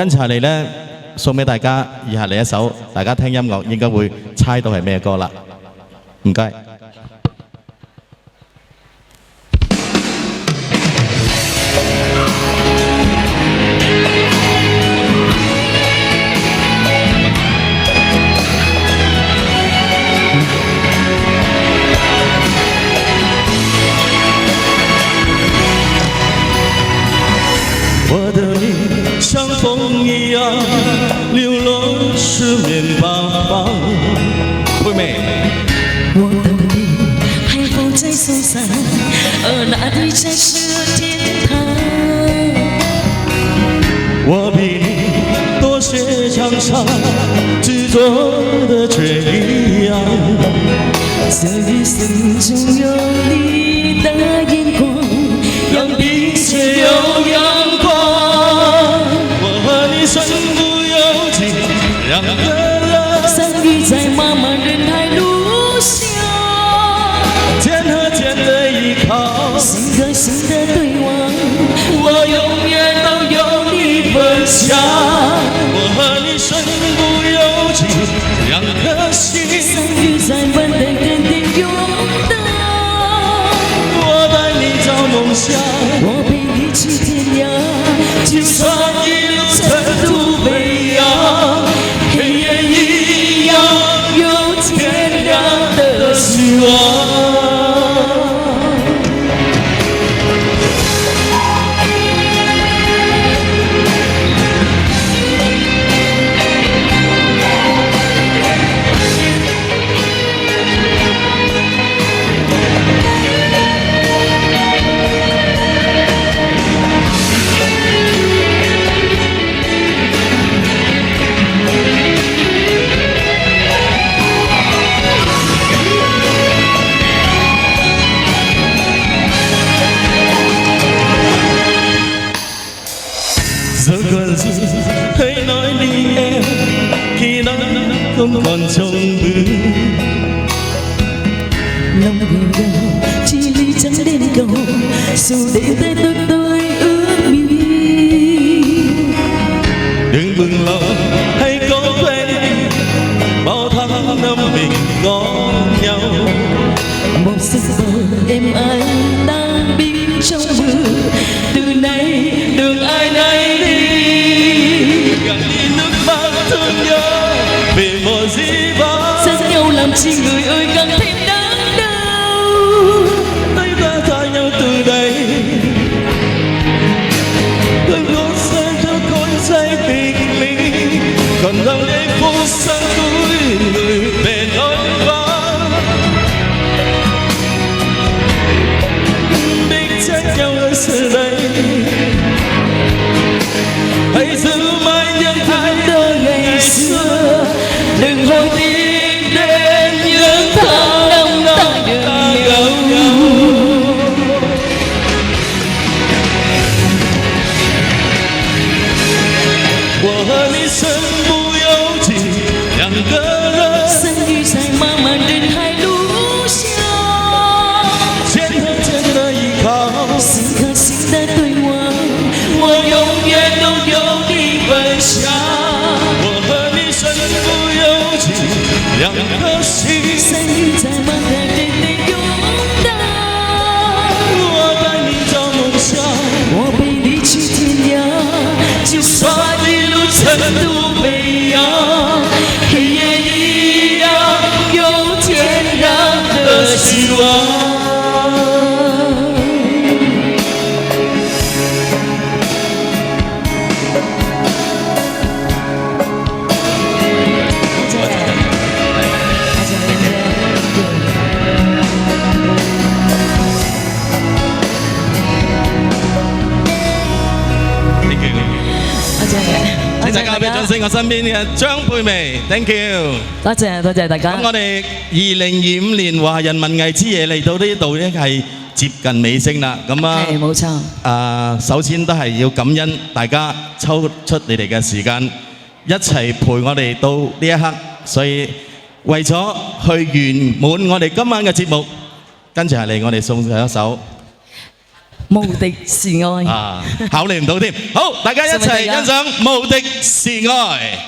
跟住嚟呢，送俾大家以下嚟一首，大家聽音樂應該會猜到係咩歌啦。唔該。我的你像风一样流落四面八方。佩媚，我的你还否在松山，而那里才是天堂。我比你多些长长，执着的却一样。这一生中有你的眼光，让彼此有阳光。我和你身不由己，两个人相遇在茫茫人海路上，肩和肩的依靠，心和心的对望，我永远都有你分享。我和你身不由己，两颗心相遇在万代天地永恒。我带你找梦想，我陪你去天涯，就算一路尘土飞扬，黑夜一样有天亮的希望。Giờ còn gì hãy nói đi em, khi nắng không còn trong bừng. Lòng người đầu chỉ lý chẳng đến cầu, dù để tay tôi ước mi. Đừng bừng lòng hãy cố quên đi, bao tháng năm mình có nhau. Một giấc mơ em anh đang bin trong mưa, từ nay đường ai nấy đi. Gạt đi nước mắt thương nhớ về một dĩ vãng. Xa nhau làm chi người ơi càng thêm đớn đau. Tay ta tha nhau từ đây, đừng có xem cho cõi say tình mình, còn rằng đêm phố xa cuối người về nói vắng. Biết trách nhau ở giờ đây, hãy giữ mãi những thái độ ngày xưa, đừng hối tiếc đến những tháng năm ta gặp nhau. 我和你身不由己，两个人相遇在茫茫人海路上，肩和肩的依靠，心和心的对望，我永远都有你分享。我和你身不由己，两颗心相遇在茫然人的永恒。我带你找梦想，我陪你去天涯，就算一路尘土飞扬，黑夜一样有天亮的希望。請大家俾掌聲我身邊嘅張佩媚 ，thank you。多謝大家。咁我哋2025年華人文藝之夜嚟到呢度咧係接近尾聲啦。咁啊，係冇錯。首先都係要感恩大家抽出你哋嘅時間，一齊陪我哋到呢一刻。所以為咗去圓滿我哋今晚嘅節目，跟住係嚟我哋送上一首無敵是愛。啊，考慮唔到添。好，大家一齊欣賞《無敵是愛》。